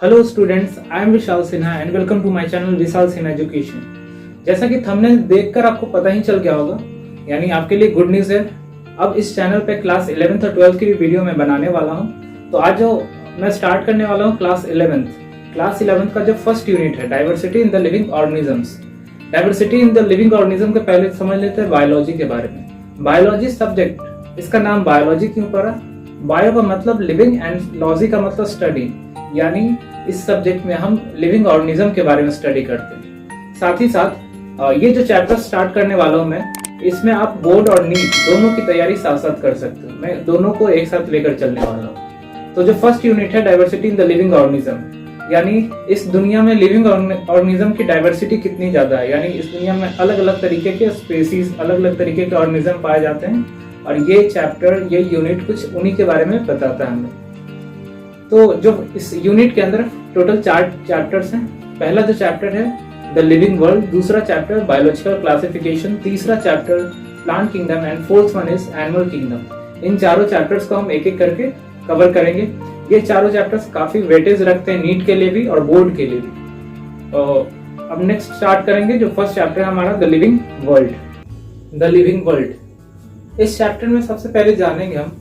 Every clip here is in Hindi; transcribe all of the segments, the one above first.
Hello students, I am Vishal Sinha and welcome to my channel Vishal Sinha education. जैसा कि थंबनेल देखकर आपको पता ही चल गया होगा, यानी आपके लिए गुड न्यूज़ है। अब इस चैनल पे क्लास 11th और 12th की भी वीडियो मैं बनाने वाला हूँ। तो आज जो मैं स्टार्ट करने वाला हूँ क्लास 11th का जो फर्स्ट यूनिट है diversity in the living organisms. Diversity in the living organism के पहले समझ लेते हैं बायोलॉजी के बारे में। बायोलॉजी सब्जेक्ट, इसका नाम बायोलॉजी क्यों पड़ा? बायो का मतलब लिविंग एंड लॉजी का मतलब स्टडी, यानी इस सब्जेक्ट में हम लिविंग ऑर्गेनिज्म के बारे में स्टडी करते हैं। साथ ही साथ ये जो चैप्टर स्टार्ट करने वाला हूँ मैं, इसमें आप बोर्ड और नीट दोनों की तैयारी साथ साथ कर सकते हो। मैं दोनों को एक साथ लेकर चलने वाला हूँ। तो जो फर्स्ट यूनिट है diversity in the living organism, यानी इस दुनिया में लिविंग ऑर्गेनिज्म की डाइवर्सिटी कितनी ज्यादा है, यानी इस दुनिया में अलग अलग तरीके के स्पेसीज, अलग अलग तरीके के ऑर्गेनिज्म पाए जाते हैं। और ये चैप्टर, ये यूनिट कुछ उन्हीं के बारे में बताता है हमें। तो जो इस यूनिट के अंदर टोटल 4 चैप्टर्स हैं। पहला जो चैप्टर है द लिविंग वर्ल्ड, दूसरा चैप्टर बायोलॉजिकल क्लासिफिकेशन, तीसरा chapter plant kingdom and fourth one is animal kingdom. इन चारों चैप्टर्स को हम एक एक करके कवर करेंगे। ये चारों चैप्टर्स काफी वेटेज रखते हैं नीट के लिए भी और बोर्ड के लिए भी। अब नेक्स्ट स्टार्ट करेंगे। जो फर्स्ट चैप्टर है हमारा the living world. The living world, इस चैप्टर में सबसे पहले जानेंगे हम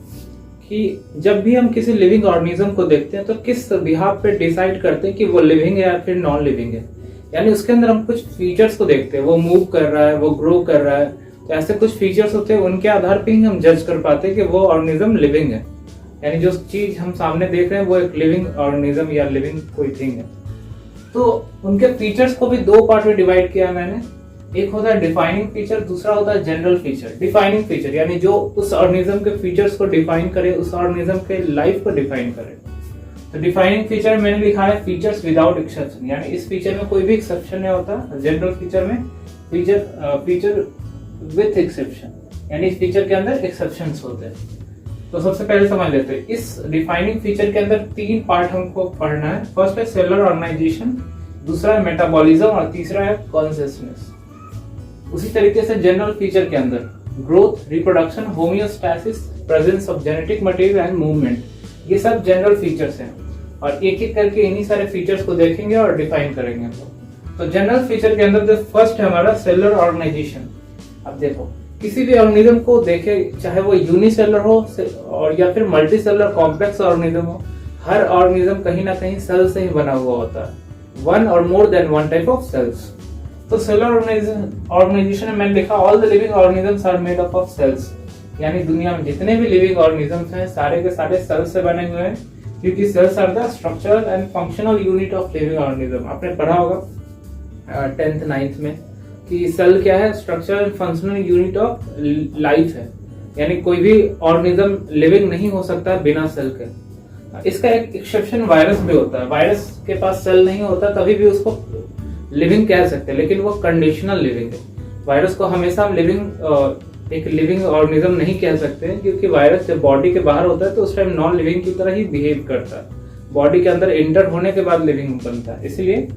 कि जब भी हम किसी लिविंग ऑर्गेनिज्म को देखते हैं तो किस बिहाफ पे डिसाइड करते हैं कि वो लिविंग है या फिर नॉन लिविंग है। यानी उसके अंदर हम कुछ फीचर्स को देखते हैं, वो मूव कर रहा है, वो ग्रो कर रहा है, तो ऐसे कुछ फीचर्स होते हैं, उनके आधार पे ही हम जज कर पाते हैं कि वो ऑर्गेनिज्म लिविंग है। यानी जो चीज हम सामने देख रहे हैं वो एक लिविंग ऑर्गेनिज्म या लिविंग कोई थिंग है। तो उनके फीचर्स को भी 2 पार्ट में डिवाइड किया मैंने। एक होता है डिफाइनिंग फीचर, दूसरा होता है जनरल फीचर। डिफाइनिंग फीचर यानी जो उस ऑर्गेनिज्म के फीचर्स को डिफाइन करे, उस ऑर्गेनिज्म के लाइफ को डिफाइन करे। तो डिफाइनिंग फीचर मैंने लिखा है फीचर्स विदाउट एक्सेप्शन, यानी इस फीचर में कोई भी एक्सेप्शन नहीं होता। जनरल फीचर में फीचर विथ एक्सेप्शन, यानी इस फीचर के अंदर एक्सेप्शंस होते हैं। तो सबसे पहले समझ लेते हैं इस डिफाइनिंग फीचर के अंदर 3 पार्ट हमको पढ़ना है। फर्स्ट है सेलुलर ऑर्गेनाइजेशन, दूसरा है मेटाबॉलिज्म और तीसरा है कॉन्सियसनेस। उसी तरीके से जनरल फीचर के अंदर growth, reproduction, homeostasis, presence of genetic material and movement, ये सब जनरल फीचर्स हैं। और एक एक करके इन्हीं सारे फीचर्स को देखेंगे और डिफाइन करेंगे। तो जनरल फीचर के अंदर जो फर्स्ट है हमारा सेलुलर ऑर्गेनाइजेशन। अब देखो, किसी भी ऑर्गेनिज्म को देखे, चाहे वो यूनिसेलुलर हो और या फिर मल्टी सेलुलर कॉम्प्लेक्स ऑर्गेनिज्म हो, हर ऑर्गेनिज्म कहीं ना कहीं सेल से ही बना हुआ होता है। 1 और more than 1 type of cells. तो सेलुलर ऑर्गेनाइजेशन में मैंने लिखा all the living organisms are made up of cells, यानी दुनिया में जितने भी लिविंग ऑर्गेनिजम्स हैं सारे के सारे सेल्स से बने हुए हैं, क्योंकि cells are the structural and functional unit of living organism. आपने पढ़ा होगा 10th 9th में कि सेल क्या है, structural and functional unit of life है। यानी कोई भी ऑर्गेनिज्म लिविंग नहीं हो सकता बिना सेल के। इसका एक एक्सेप्शन वायरस भी होता है। वायरस के पास सेल नहीं होता, तभी भी उसको लिविंग कह सकते हैं, लेकिन वो कंडीशनल लिविंग है। वायरस को हमेशा हम एक लिविंग ऑर्गेनिज्म नहीं कह सकते हैं, क्योंकि वायरस जब बॉडी के बाहर होता है तो उस टाइम नॉन लिविंग की तरह ही बिहेव करता है। बॉडी के अंदर एंटर होने के बाद लिविंग बनता है, इसलिए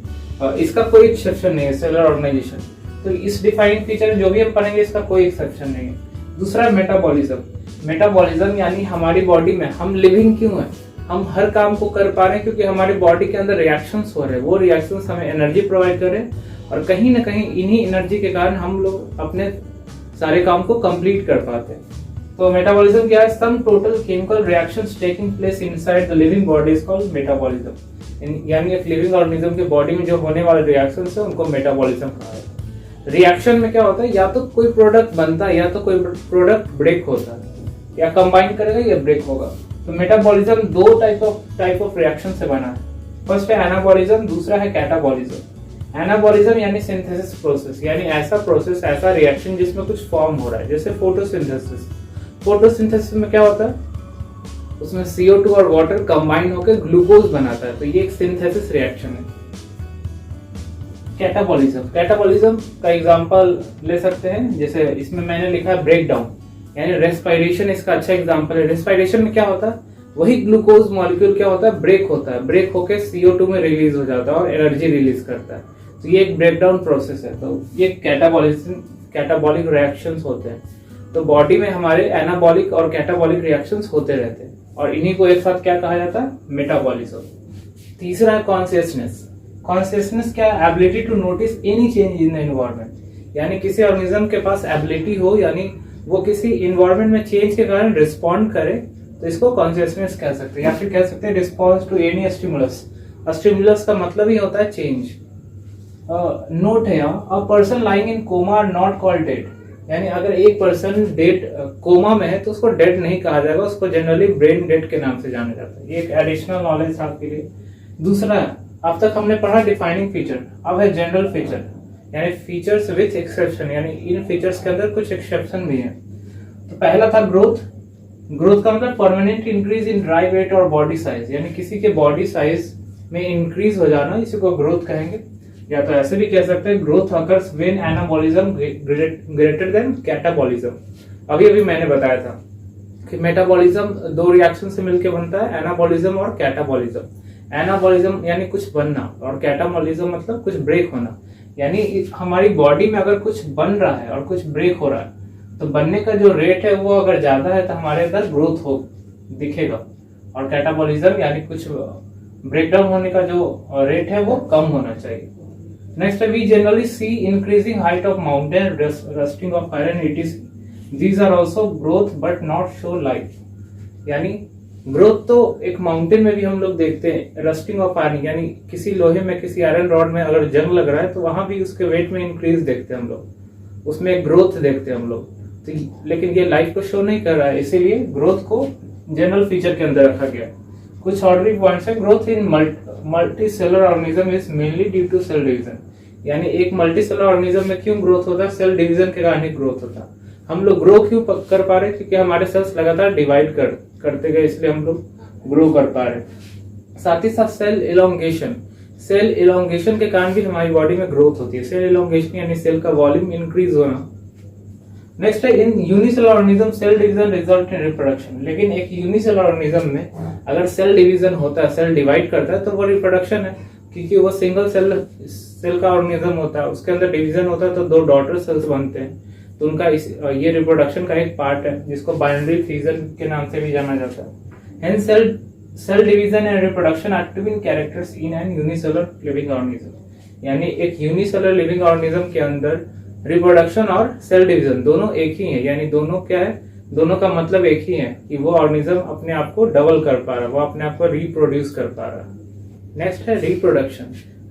इसका कोई एक्सेप्शन नहीं है सेलुलर ऑर्गेनाइजेशन। तो इस डिफाइनिंग फीचर जो भी हम पढ़ेंगे इसका कोई एक्सेप्शन नहीं है। दूसरा मेटाबॉलिज्म। मेटाबॉलिज्म यानी हमारी बॉडी में हम लिविंग क्यों है, हम हर काम को कर पा रहे हैं क्योंकि हमारी बॉडी के अंदर रिएक्शंस हो रहे हैं। वो रिएक्शंस हमें एनर्जी प्रोवाइड कर रहे हैं और कहीं ना कहीं इन्हीं एनर्जी के कारण हम लोग अपने सारे काम को कंप्लीट कर पाते हैं। तो मेटाबॉलिज्म क्या है? Sum total chemical reactions taking place inside the living body is called metabolism. यानी एक लिविंग ऑर्गेनिज्म के बॉडी में जो होने वाले रिएक्शंस है उनको मेटाबॉलिज्म कहा है। रिएक्शन में क्या होता है, या तो कोई प्रोडक्ट बनता है या तो कोई प्रोडक्ट ब्रेक होता है, या कंबाइन करेगा या ब्रेक होगा। तो मेटाबॉलिज्म 2 टाइप ऑफ रिएक्शन से बना है। फर्स्ट है एनाबॉलिज्म, दूसरा है कैटाबॉलिज्म। एनाबॉलिज्म यानी सिंथेसिस प्रोसेस, यानी ऐसा प्रोसेस, ऐसा रिएक्शन जिसमें कुछ फॉर्म हो रहा है, जैसे फोटोसिंथेसिस। फोटोसिंथेसिस में क्या होता है, उसमें CO2 और वाटर कंबाइन होकर ग्लूकोज बनाता है, तो ये एक सिंथेसिस रिएक्शन है। कैटाबॉलिज्म का एग्जांपल ले सकते हैं, जैसे इसमें मैंने लिखा है ब्रेक डाउन, यानी रेस्पिरेशन इसका अच्छा एग्जांपल है। रेस्पिरेशन में क्या होता है, वही ग्लूकोज मॉलिक्यूल क्या होता है, ब्रेक होता है, ब्रेक होकर CO2 में रिलीज हो जाता है और एनर्जी रिलीज करता है। तो ये एक ब्रेक डाउन प्रोसेस है। तो ये कैटाबॉलिक रिएक्शंस होते हैं। तो बॉडी में हमारे एनाबॉलिक और कैटाबॉलिक रिएक्शंस होते रहते हैं और इन्हीं को एक साथ क्या कहा जाता है, मेटाबॉलिज्म। तीसरा है कॉन्शियसनेस। कॉन्शियसनेस क्या है? Ability to notice any change in the environment, यानी किसी ऑर्गेनिज्म के पास एबिलिटी हो, यानी वो किसी एनवायरनमेंट में चेंज के कारण रिस्पॉन्ड करे, तो इसको कॉन्शियसनेस कह सकते हैं। या फिर कह सकते हैं response to any stimulus. Stimulus का मतलब ही होता है चेंज। नोट है यहाँ, a person lying in coma are not called dead, यानी अगर एक पर्सन डेड कोमा में है तो उसको डेड नहीं कहा जाएगा, उसको जनरली ब्रेन डेड के नाम से जाना जाता है। ये एक एडिशनल नॉलेज था आपके लिए। दूसरा है, अब तक हमने पढ़ा डिफाइनिंग फीचर, अब है जनरल फीचर, यानी फीचर्स विथ एक्सेप्शन, यानी इन फीचर्स के अंदर कुछ एक्सेप्शन भी है। तो पहला था ग्रोथ। ग्रोथ का मतलब permanent increase in dry weight और बॉडी साइज, यानी किसी के बॉडी साइज में इंक्रीज हो जाना, इसी को ग्रोथ कहेंगे। या तो ऐसे भी कह सकते हैं growth occurs when anabolism greater than catabolism. अभी अभी मैंने बताया था कि मेटाबॉलिज्म दो रिएक्शन से मिलकर बनता है, एनाबॉलिज्म और कैटाबॉलिज्म। एनाबॉलिज्म यानी कुछ बनना, और कैटाबॉलिज्म मतलब कुछ ब्रेक होना, यानी हमारी बॉडी में अगर कुछ बन रहा है और कुछ ब्रेक हो रहा है, तो बनने का जो रेट है वो अगर ज्यादा है तो हमारे अंदर ग्रोथ हो दिखेगा, और कैटाबॉलिज्म यानी कुछ ब्रेकडाउन होने का जो रेट है वो कम होना चाहिए। Next, we generally see increasing height of mountain, rusting of iron, etc. These are also growth but not show life, यानी ग्रोथ तो एक माउंटेन में भी हम लोग देखते हैं। रस्टिंग ऑफ आयरन यानी किसी लोहे में, किसी आयरन रॉड में अगर जंग लग रहा है तो वहां भी उसके वेट में इंक्रीज देखते हैं हम लोग, उसमें एक ग्रोथ देखते हैं हम लोग। तो लेकिन ये लाइफ को शो नहीं कर रहा है, इसीलिए ग्रोथ को जनरल फीचर के अंदर रखा गया। कुछ ऑर्डनरी पॉइंट्स है, growth in multi cellular organism is mainly due to cell division, यानी एक मल्टी सेलर ऑर्गेनिज्म में क्यों ग्रोथ होता है? सेल डिवीजन के कारण ही ग्रोथ होता है। हम लोग ग्रो क्यों कर पा रहे? क्योंकि हमारे सेल्स लगातार डिवाइड करते गए, इसलिए हम लोग ग्रो कर पा रहे। साथ ही साथ सेल इलोंगेशन, सेल इलोंगेशन के कारण भी हमारी बॉडी में ग्रोथ होती है। सेल इलोंगेशन यानी सेल का वॉल्यूम इंक्रीज होना। नेक्स्ट है, in unicellular organism cell division result in reproduction, लेकिन एक यूनिसेलर ऑर्गेनिज्म में अगर सेल डिवीजन होता है, सेल डिवाइड करता है, तो वो रिप्रोडक्शन है, क्योंकि वो सिंगल सेल का ऑर्गेनिज्म होता है, उसके अंदर डिवीजन होता है तो दो डॉटर सेल्स बनते हैं, तो उनका ये रिप्रोडक्शन का एक पार्ट है, जिसको बाइनरी फिजन के नाम से भी जाना जाता है। Hence cell division and reproduction are to be characters in an unicellular living organism, यानी एक यूनिसेलर लिविंग ऑर्गेनिज्म के अंदर रिप्रोडक्शन और सेल डिवीजन दोनों एक ही है, यानी दोनों क्या है? दोनों का मतलब एक ही है कि वो ऑर्गेनिज्म अपने आप को डबल कर पा रहा है, वो अपने आप को रिप्रोड्यूस कर पा रहा है। नेक्स्ट है रिप्रोडक्शन।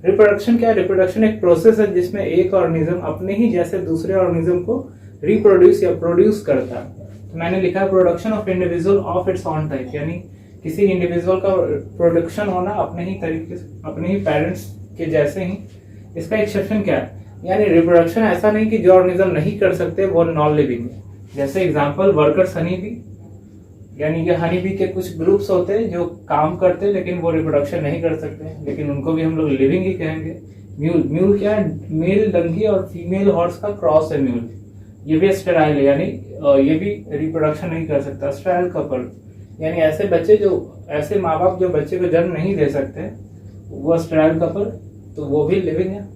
रिप्रोडक्शन क्या है? रिप्रोडक्शन एक प्रोसेस है जिसमें एक ऑर्गेनिज्म अपने ही जैसे दूसरे ऑर्गेनिज्म को रिप्रोड्यूस या प्रोड्यूस करता है। तो मैंने लिखा है production of individual of its on type, यानी किसी इंडिविजुअल का प्रोडक्शन होना अपने ही तरीके से, अपने ही पेरेंट्स के जैसे ही। इसका एक्सेप्शन क्या है? यानी रिप्रोडक्शन ऐसा नहीं कि जो ऑर्गेनिज्म नहीं कर सकते वो नॉन लिविंग है। जैसे एग्जांपल वर्कर्स हनी बी, यानी कि हनी बी के कुछ ग्रुप्स होते हैं जो काम करते हैं लेकिन वो रिप्रोडक्शन नहीं कर सकते, लेकिन उनको भी हम लोग लिविंग ही कहेंगे। म्यूल, म्यूल क्या है? मेल डंकी और फीमेल हॉर्स का क्रॉस है म्यूल, ये भी स्टेराइल है, यानी ये भी रिप्रोडक्शन नहीं कर सकता। स्टेराइल कपल यानी ऐसे बच्चे जो, ऐसे माँ बाप जो बच्चे को जन्म नहीं दे सकते, वो स्टेराइल कपल, तो वो भी लिविंग है।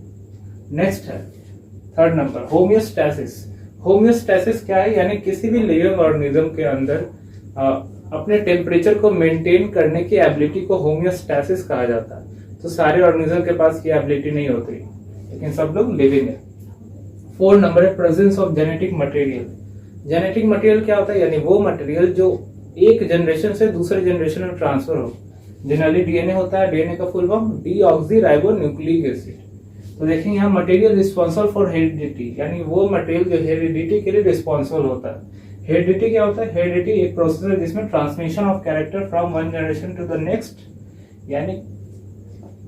नेक्स्ट है थर्ड नंबर, होमियोस्टैसिस। होमियोस्टैसिस क्या है? यानी किसी भी लिविंग ऑर्गेनिज्म के अंदर अपने टेम्परेचर को मेंटेन करने की एबिलिटी को होमियोस्टैसिस कहा जाता है। तो सारे ऑर्गेनिज्म के पास ये एबिलिटी नहीं होती, लेकिन सब लोग लिविंग है। 4 नंबर है presence of genetic material. Genetic material क्या होता है? यानी वो मटेरियल जो एक जनरेशन से दूसरे जनरेशन में ट्रांसफर हो। जनरली डीएनए होता है, डीएनए का फुल फॉर्म डीऑक्सीराइबोन्यूक्लिक एसिड। तो देखिए यहाँ मटेरियल रिस्पॉन्सिबल फॉर हेरिडिटी, यानी वो मटेरियल जो हेरिडिटी के लिए रिस्पॉन्सिबल होता है। हेरिडिटी क्या होता है? हेरिडिटी एक प्रोसेस है जिसमें transmission of character from one generation to the next, यानी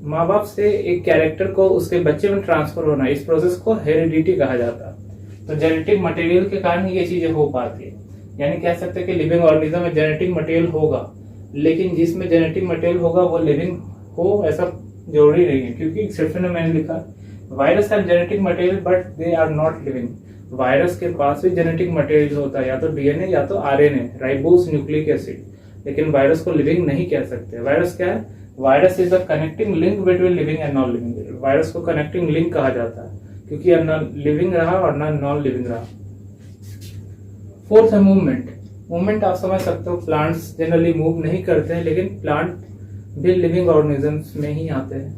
माँ बाप से एक कैरेक्टर को उसके बच्चे में ट्रांसफर होना, इस प्रोसेस को हेरिडिटी कहा जाता है। तो जेनेटिक मटेरियल के कारण ही ये चीजें हो पाती है। यानी कह सकते हैं कि लिविंग ऑर्गेनिज्म में जेनेटिक मटेरियल होगा, लेकिन जिसमें जेनेटिक मटेरियल होगा वो लिविंग हो ऐसा जरूरी नहीं है, क्योंकि एक्सेप्शन में मैंने लिखा virus have genetic material but they are not living. Virus के पास भी जेनेटिक मटेरियल होता है, या तो डीएनए या तो आरएनए, राइबोस न्यूक्लिक एसिड, लेकिन वायरस को लिविंग नहीं कह सकते। वायरस क्या है? Virus is the connecting link between living and non living. Virus को कनेक्टिंग लिंक कहा जाता है, क्योंकि न लिविंग रहा और न नॉन लिविंग रहा। 4th है मूवमेंट। मूवमेंट आप समझ सकते हो, प्लांट्स जनरली मूव नहीं करते हैं, लेकिन प्लांट भी लिविंग ऑर्गेनिजम्स में ही आते हैं।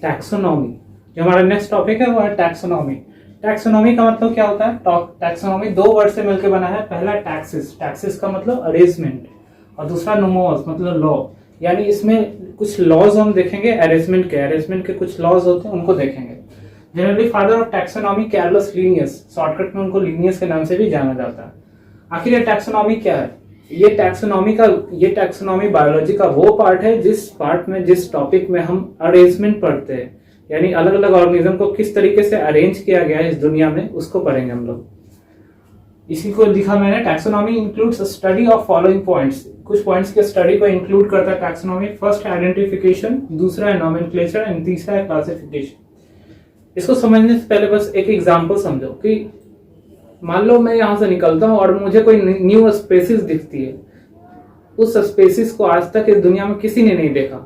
टैक्सोनॉमी, जो हमारा नेक्स्ट टॉपिक है वो है टैक्सोनॉमी। टैक्सोनॉमी का मतलब क्या होता है? टैक्सोनॉमी दो वर्ड से मिलकर बना है। पहला टैक्सिस, टैक्सिस का मतलब अरेंजमेंट, और दूसरा नोमोस मतलब लॉ। यानी इसमें कुछ लॉज हम देखेंगे अरेंजमेंट के कुछ लॉज होते हैं उनको देखेंगे। Generally father of taxonomy Carolus Linnaeus, shortcut में उनको लीनियस के नाम से भी जाना जाता है। आखिर ये टैक्सोनॉमी क्या है? ये टैक्सोनॉमी बायोलॉजी का वो पार्ट है जिस टॉपिक में हम अरेंजमेंट पढ़ते हैं, यानी अलग अलग ऑर्गेनिज्म को किस तरीके से अरेंज किया गया है इस दुनिया में, उसको पढ़ेंगे हम लोग। इसी को लिखा मैंने, taxonomy includes study of following points. कुछ पॉइंट्स के स्टडी को इंक्लूड करता है टैक्सोनॉमी। फर्स्ट है आइडेंटिफिकेशन, दूसरा है नोमेनक्लेचर एंड तीसरा है क्लासिफिकेशन। इसको समझने से पहले बस एक एग्जांपल समझो कि मान लो मैं यहां से निकलता हूं और मुझे कोई न्यू स्पेसीज दिखती है। उस स्पेसीज को आज तक इस दुनिया में किसी ने नहीं देखा।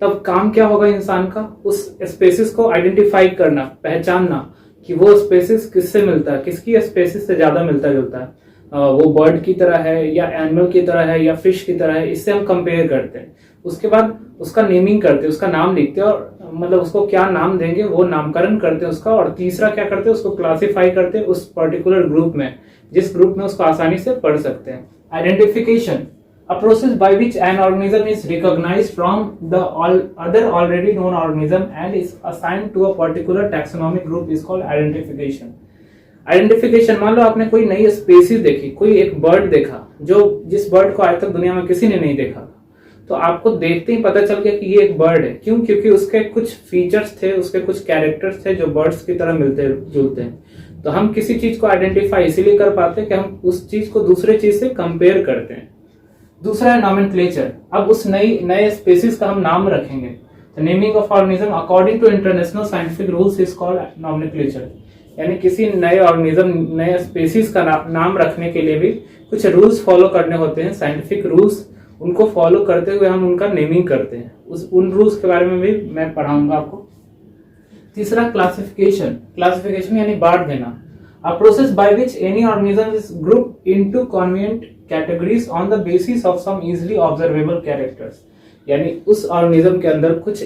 तब काम क्या होगा इंसान का? उस स्पेसीज को आइडेंटिफाई करना, पहचानना कि वो स्पेसीज किससे मिलता है, किसकी स्पेसीज से ज्यादा मिलता जुलता है। वो बर्ड की तरह है या एनिमल की तरह है या फिश की तरह है, इससे हम कंपेयर करते हैं। उसके बाद उसका नेमिंग करते हैं, उसका नाम लिखते हैं और मतलब उसको क्या नाम देंगे वो नामकरण करते हैं उसका। और तीसरा क्या करते हैं? उसको क्लासिफाई करते हैं उस पर्टिकुलर ग्रुप में, जिस ग्रुप में उसको आसानी से पढ़ सकते हैं। Identification, a process by which an organism is recognized from the other already known organism and is assigned to a particular taxonomic group is called identification. Identification, मान लो आपने कोई नई स्पेसीज देखी, कोई एक बर्ड देखा जिस बर्ड को आज तक दुनिया में किसी ने नहीं देखा, तो आपको देखते ही पता चल गया कि ये एक बर्ड है। क्यों? क्योंकि उसके कुछ फीचर्स थे, उसके कुछ कैरेक्टर्स थे जो बर्ड्स की तरह मिलते जुलते हैं। तो हम किसी चीज को आइडेंटिफाई इसीलिए कर पाते हैं कि हम उस चीज को दूसरे चीज से कंपेयर करते हैं। दूसरा है नोमेनक्लेचर। अब उस नए स्पेसीज का हम नाम रखेंगे। The naming of organism according to international scientific rules is called nomenclature. यानी किसी नए ऑर्गेनिज्म, नए स्पेसीज का नाम रखने के लिए भी कुछ रूल्स फॉलो करने होते हैं, साइंटिफिक रूल्स। उनको फॉलो करते हुए हम उनका नेमिंग करते हैं। उन रूल्स के बारे में भी मैं पढ़ाऊंगा आपको। तीसरा क्लासिफिकेशन यानी बांट देना। A process by which any organism is grouped into convenient categories on the basis of some easily observable characters। यानी उस ऑर्गेनिज्म के अंदर कुछ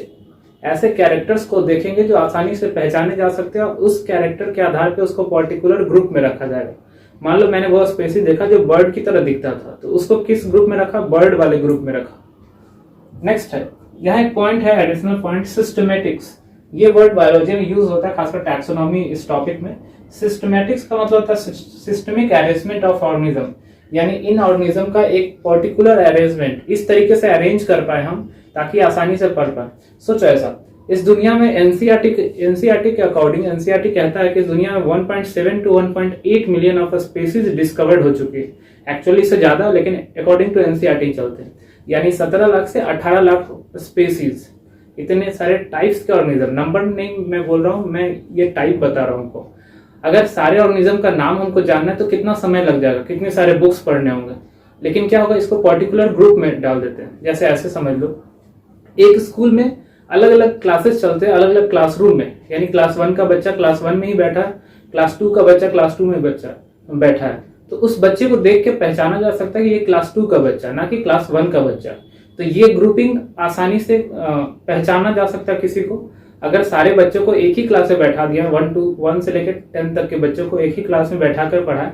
ऐसे कैरेक्टर्स को देखेंगे जो आसानी से पहचाने जा सकते हैं और उस कैरेक्टर के आधार पे उसको पर्टिकुलर ग्रुप में रखा जाएगा। मान लो मैंने वो स्पेसीज देखा जो बर्ड की तरह दिखता था, तो उसको किस ग्रुप में रखा? बर्ड वाले ग्रुप में रखा। नेक्स्ट है, यहाँ एक पॉइंट है, एडिशनल पॉइंट, सिस्टमेटिक्स। ये वर्ड बायोलॉजी में यूज होता है, खासकर टैक्सोनॉमी इस टॉपिक में। सिस्टमेटिक्स का मतलब होता है सिस्टमिक अरेंजमेंट ऑफ ऑर्गेनिज्म, यानी इन ऑर्गेनिज्म का एक पर्टिकुलर अरेंजमेंट इस तरीके से अरेंज कर पाए हम ताकि आसानी से पढ़ पाए। सोचो ऐसा, इस दुनिया में एनसीईआरटी के अकॉर्डिंग, एनसीईआरटी कहता है कि इस दुनिया में 1.7 to 1.8 million of species discovered हो चुकी है। एक्चुअली इससे ज्यादा, लेकिन अकॉर्डिंग टू एनसीईआरटी चलते हैं। यानी 17 लाख से 18 लाख स्पीसीज, इतने सारे टाइप्स के ऑर्गेनिज्म। नंबर नहीं मैं बोल रहा हूं, मैं ये टाइप बता रहा हूं आपको। अगर सारे ऑर्गेनिज्म का नाम हमको जानना है तो कितना समय लग जाएगा, कितने सारे बुक्स पढ़ने होंगे। लेकिन क्या होगा, इसको पर्टिकुलर ग्रुप में डाल देते हैं। जैसे ऐसे समझ लो, एक स्कूल में अलग अलग क्लासेस चलते हैं, अलग अलग क्लासरूम में। यानी क्लास 1 का बच्चा क्लास 1 में ही बैठा है, क्लास 2 का बच्चा क्लास 2 में बैठा है। तो उस बच्चे को देख के पहचाना जा सकता है कि ये क्लास 2 का बच्चा, ना कि क्लास 1 का बच्चा। तो ये ग्रुपिंग आसानी से पहचाना जा सकता है किसी को। अगर सारे बच्चों को एक ही क्लास में बैठा दिया, 1 से लेकर 10 तक के बच्चों को एक ही क्लास में बैठा कर पढ़ाए,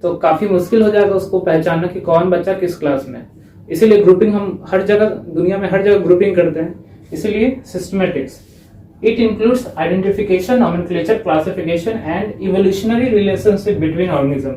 तो काफी मुश्किल हो जाएगा उसको पहचानना कि कौन बच्चा किस क्लास में। इसीलिए ग्रुपिंग हम हर जगह, दुनिया में हर जगह ग्रुपिंग करते हैं। इसीलिए systematics, it includes identification, nomenclature, classification and evolutionary relationship between organism.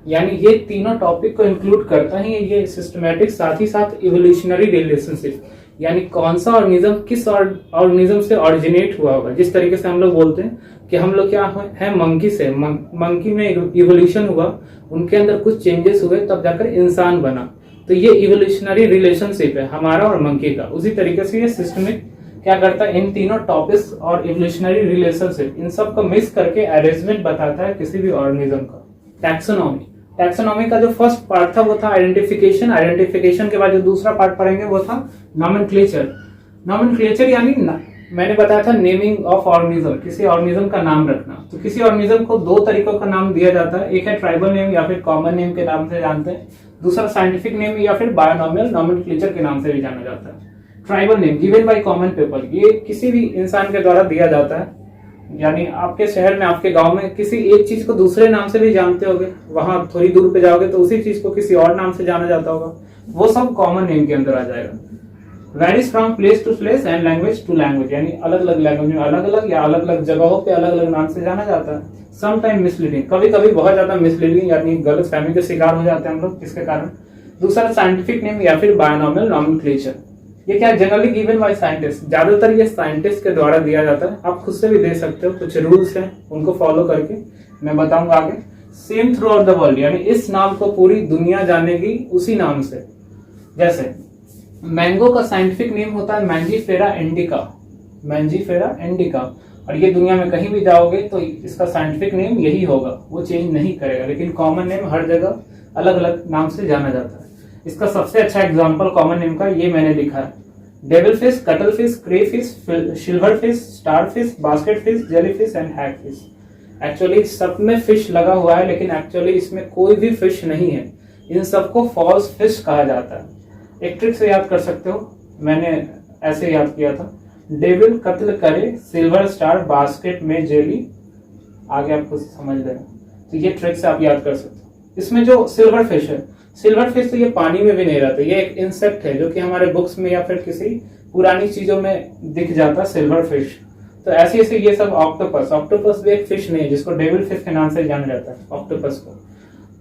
यानी ये तीनों टॉपिक को इंक्लूड करता है ये सिस्टमेटिक्स, साथ ही साथ इवोल्यूशनरी रिलेशनशिप, यानी कौन सा ऑर्गेनिज्म किस ऑर्गेनिज्म से ऑरिजिनेट हुआ होगा। जिस तरीके से हम लोग बोलते हैं कि हम लोग क्या है मंकी से, मंकी में इवोल्यूशन हुआ, उनके अंदर कुछ चेंजेस हुए तब जाकर इंसान बना। तो ये इवोल्यूशनरी रिलेशनशिप है हमारा और मंकी का। उसी तरीके से ये सिस्टमिक क्या करता है, इन तीनों टॉपिक्स और इवोल्यूशनरी रिलेशनशिप, इन सब को मिक्स करके अरेंजमेंट बताता है किसी भी ऑर्गेनिज्म का। टैक्सोनॉमी का जो फर्स्ट पार्ट था वो था आइडेंटिफिकेशन। आइडेंटिफिकेशन के बाद जो दूसरा पार्ट पढ़ेंगे वो था नोमेनक्लेचर यानी मैंने बताया था नेमिंग ऑफ ऑर्गेनिज्म, किसी ऑर्गेनिज्म का नाम रखना। तो किसी ऑर्गेनिज्म को दो तरीकों का नाम दिया जाता है, एक है ट्राइबल नेम या फिर कॉमन नेम के नाम से जानते हैं, दूसरा साइंटिफिक नेम या फिर बायोनॉमियल नोमेनक्लेचर के नाम से भी जाना जाता है। Tribal name given by common people, ये किसी भी इंसान के द्वारा दिया जाता है। यानी आपके शहर में, आपके गांव में किसी एक चीज को दूसरे नाम से भी जानते होगे, वहां थोड़ी दूर पे जाओगे तो उसी चीज को किसी और नाम से जाना जाता होगा, वो सब कॉमन नेम के अंदर आ जाएगा। Varies from place to place and language to language, यानी अलग अलग लैंग्वेज में अलग अलग या अलग अलग जगहों पे अलग अलग नाम से जाना जाता है। सम टाइम मिसलीडिंग, कभी कभी बहुत ज्यादा मिसलीडिंग यानी गलत फहमी के शिकार हो जाते हैं हम लोग, किसके कारण। दूसरा साइंटिफिक नेम या फिर बायनॉमियल नॉमेनक्लेचर, ये क्या जनरली गिवन बाय साइंटिस्ट, ज्यादातर ये साइंटिस्ट के द्वारा दिया जाता है। आप खुद से भी दे सकते हो, कुछ रूल्स हैं उनको फॉलो करके मैं बताऊंगा आगे। Same through out the world, यानी इस नाम को पूरी दुनिया जानेगी उसी नाम से। जैसे मैंगो का साइंटिफिक नेम होता है मैंजीफेरा इंडिका, मैंजीफेरा इंडिका, और ये दुनिया में कहीं भी जाओगे तो इसका साइंटिफिक नेम यही होगा, वो चेंज नहीं करेगा। लेकिन कॉमन नेम हर जगह अलग अलग नाम से जाना जाता है। इसका सबसे अच्छा एग्जांपल कॉमन नेम का ये मैंने लिखा है, devil fish, cuttlefish, crayfish, silverfish, starfish, basket fish, jellyfish and hagfish. Actually सब में फिश लगा हुआ है, लेकिन एक्चुअली इसमें कोई भी फिश नहीं है। इन सबको फॉल्स फिश कहा जाता है। एक ट्रिक से याद कर सकते हो, मैंने ऐसे याद किया था, डेविल कत्ल करे, सिल्वर स्टार, बास्केट में जेली, आगे आपको समझ लेना। तो ये ट्रिक से आप याद कर सकते हो। इसमें जो सिल्वर फिश है, सिल्वर फिश तो ये पानी में भी नहीं रहता, ये एक इंसेक्ट है जो कि हमारे बुक्स में या फिर किसी पुरानी चीजों में दिख जाता है, सिल्वर फिश। तो ऐसे ऐसे ये सब ऑक्टोपस, ऑक्टोपस भी एक फिश नहीं है जिसको डेविल फिश के नाम से जाना जाता है, ऑक्टोपस को।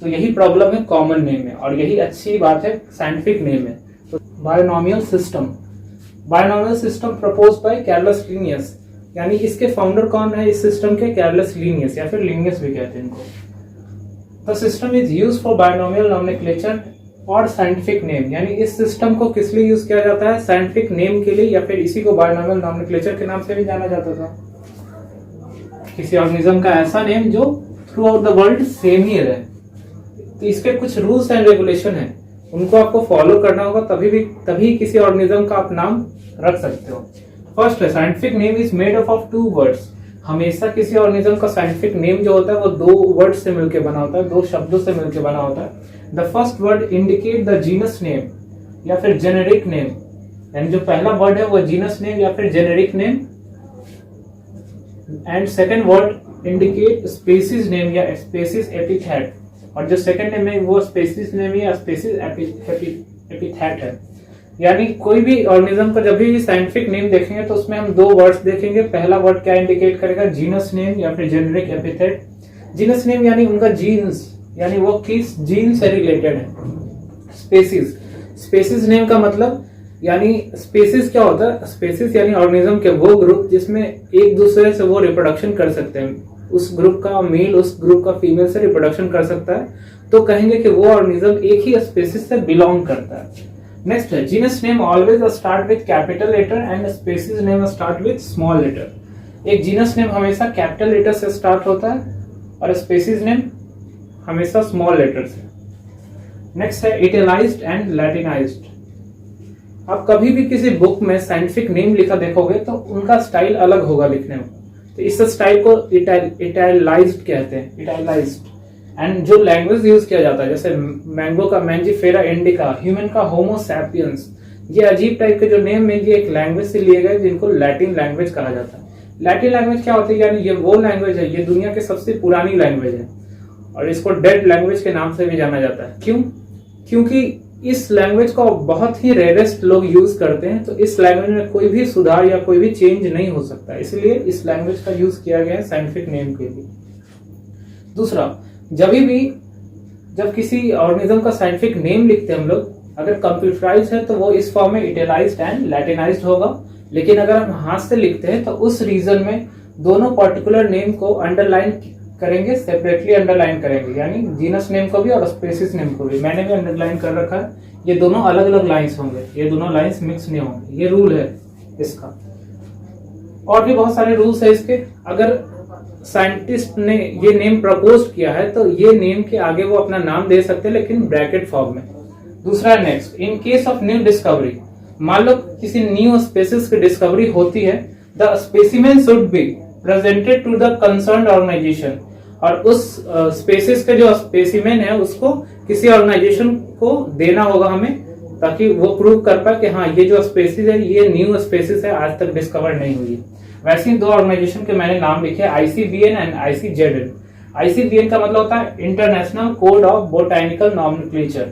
तो यही प्रॉब्लम है कॉमन नेम में, और यही अच्छी बात है साइंटिफिक नेम में। तो binomial system, binomial system propose by Carolus Linnaeus, यानी इसके फाउंडर कौन है इस सिस्टम के, कैर्लस लीनियस या फिर लीनियस भी कहते हैं इनको। The system is used for binomial nomenclature और साइंटिफिक नेम, यानी इस सिस्टम को किस लिए यूज किया जाता है, साइंटिफिक नेम के लिए, या फिर इसी को बायनॉमियल नॉमेनक्लेचर के नाम से भी जाना जाता था। किसी ऑर्गेनिज्म का ऐसा नेम जो throughout the world same ही रहे। तो इसके कुछ रूल्स एंड रेगुलेशन है, उनको आपको फॉलो करना होगा, तभी किसी ऑर्गेनिज्म का आप नाम रख सकते हो। फर्स्ट है scientific name is made up of 2 words. हमेशा किसी ऑर्गेनिज्म का साइंटिफिक नेम जो होता है वो 2 वर्ड से मिलकर बना होता है, 2 शब्दों से मिलकर बना होता है। The first word indicate the genus name या फिर जेनेरिक नेम, यानी जो पहला वर्ड है वो जीनस नेम या फिर generic name, and second word indicate species name या स्पीसीज एपिथेट, और जो सेकंड नेम है वो स्पीसीज नेम या स्पीसीज एपिथेट है। यानी कोई भी ऑर्गेनिज्म का जब भी साइंटिफिक नेम देखेंगे तो उसमें हम 2 वर्ड्स देखेंगे। पहला वर्ड क्या इंडिकेट करेगा, जीनस नेम या फिर जेनेरिक एपिथेट। जीनस नेम यानी उनका जीन्स, यानी वो किस जीन से रिलेटेड है। स्पेसीज, स्पेसीज नेम का मतलब, यानी स्पेसीज क्या होता है, स्पेसीज यानी ऑर्गेनिज्म के वो ग्रुप जिसमें एक दूसरे से वो रिप्रोडक्शन कर सकते हैं। उस ग्रुप का मेल उस ग्रुप का फीमेल से रिप्रोडक्शन कर सकता है, तो कहेंगे कि वो ऑर्गेनिज्म एक ही स्पेसीज से बिलोंग करता है। नेक्स्ट है genus name always start with capital letter and species name start with small letter. एक जीनस नेम हमेशा कैपिटल लेटर से स्टार्ट होता है और स्पीसीज नेम हमेशा स्मॉल लेटर से। नेक्स्ट है इटैलाइज्ड एंड लैटिनाइज्ड। आप कभी भी किसी बुक में साइंटिफिक नेम लिखा देखोगे तो उनका स्टाइल अलग होगा लिखने में, तो इस स्टाइल को इटैलाइज्ड कहते हैं, इटैलाइज्ड। एंड जो लैंग्वेज यूज किया जाता है, जैसे मैंगो का मैंजीफेरा इंडिका, ह्यूमन का होमो सैपियंस, ये अजीब टाइप के जो नेम है ये एक लैंग्वेज से लिए गए जिनको लैटिन लैंग्वेज कहा जाता है। लैटिन लैंग्वेज क्या होती है, यानी ये वो लैंग्वेज है, ये दुनिया की सबसे पुरानी लैंग्वेज है और इसको डेड लैंग्वेज के नाम से भी जाना जाता है। क्यों? क्योंकि इस लैंग्वेज को बहुत ही रेयरेस्ट लोग यूज करते हैं, तो इस लैंग्वेज में कोई भी सुधार या कोई भी चेंज नहीं हो सकता, इसलिए इस लैंग्वेज का यूज किया गया है साइंटिफिक नेम के लिए। दूसरा, जब किसी ऑर्गेनिज्म का साइंटिफिक नेम लिखते हैं हम लोग, अगर कंप्यूटराइज है तो वो इस फॉर्म में इटैलाइज्ड एंड लैटिनाइज्ड होगा, लेकिन अगर हम हाथ से लिखते हैं तो उस रीजन में दोनों पर्टिकुलर नेम को अंडरलाइन करेंगे, सेपरेटली अंडरलाइन करेंगे, यानी जीनस नेम को भी और स्पीसीज नेम को भी। मैंने भी अंडरलाइन कर रखा है, ये दोनों अलग अलग लाइंस होंगे, ये दोनों लाइंस मिक्स नहीं होंगे, ये रूल है इसका। और भी बहुत सारे रूल्स है इसके। अगर साइंटिस्ट ने ये नेम प्रपोज किया है तो ये नेम के आगे वो अपना नाम दे सकते हैं, लेकिन ब्रैकेट फॉर्म में। दूसरा next, in case of new discovery, मान लो किसी न्यू स्पीसीज की डिस्कवरी होती है, the specimen should be presented to the concerned organisation, और उस स्पीसीज के जो स्पेसिमेन है उसको किसी ऑर्गेनाइजेशन को देना होगा हमें, ताकि वो प्रूव कर पाए कि हाँ ये जो स्पेसीज है ये न्यू स्पेसीज है, आज तक डिस्कवर नहीं हुई। वैसे ही दो ऑर्गेनाइजेशन के मैंने नाम लिखे, ICBN एंड ICZN। ICBN का मतलब होता है international code of botanical nomenclature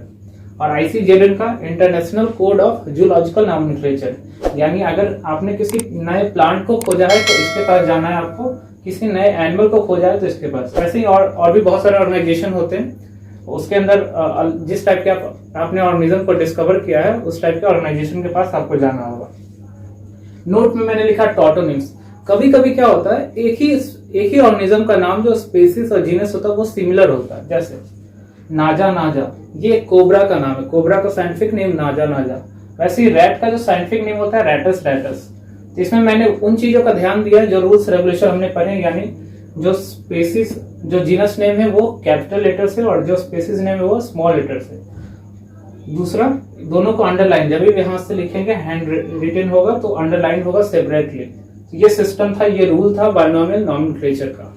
और ICZN का international code of zoological nomenclature. यानी अगर आपने किसी नए प्लांट को खोजा है तो इसके पास जाना है आपको, किसी नए एनिमल को खोजा है तो इसके पास। वैसे ही और भी बहुत सारे ऑर्गेनाइजेशन होते हैं, उसके अंदर जिस टाइप के आपने ऑर्गेनिज्म को डिस्कवर किया है उस टाइप के ऑर्गेनाइजेशन के पास आपको जाना होगा। नोट में मैंने लिखा टॉटोनिम्स। कभी कभी क्या होता है, एक ही ऑर्गेनिज्म का नाम जो स्पीसीज और जीनस होता है वो सिमिलर होता है। जैसे नाजा, ये कोबरा का नाम है, कोबरा का साइंटिफिक नेम नाजा। वैसे ही रैट का जो साइंटिफिक नेम होता है रैटस। इसमें मैंने उन चीजों का ध्यान दिया जो रूल्स रेगुलेशन हमने पढ़े, यानी जो स्पेसीज जो जीनस नेम है वो कैपिटल लेटर से और जो स्पेसीज नेम है वो स्मॉल लेटर से। दूसरा, दोनों को अंडरलाइन, जब भी यहां से लिखेंगे हैंड रिटन होगा तो अंडरलाइन होगा सेपरेटली। ये सिस्टम था, ये रूल था बायनोमियल नॉमेनक्लेचर का।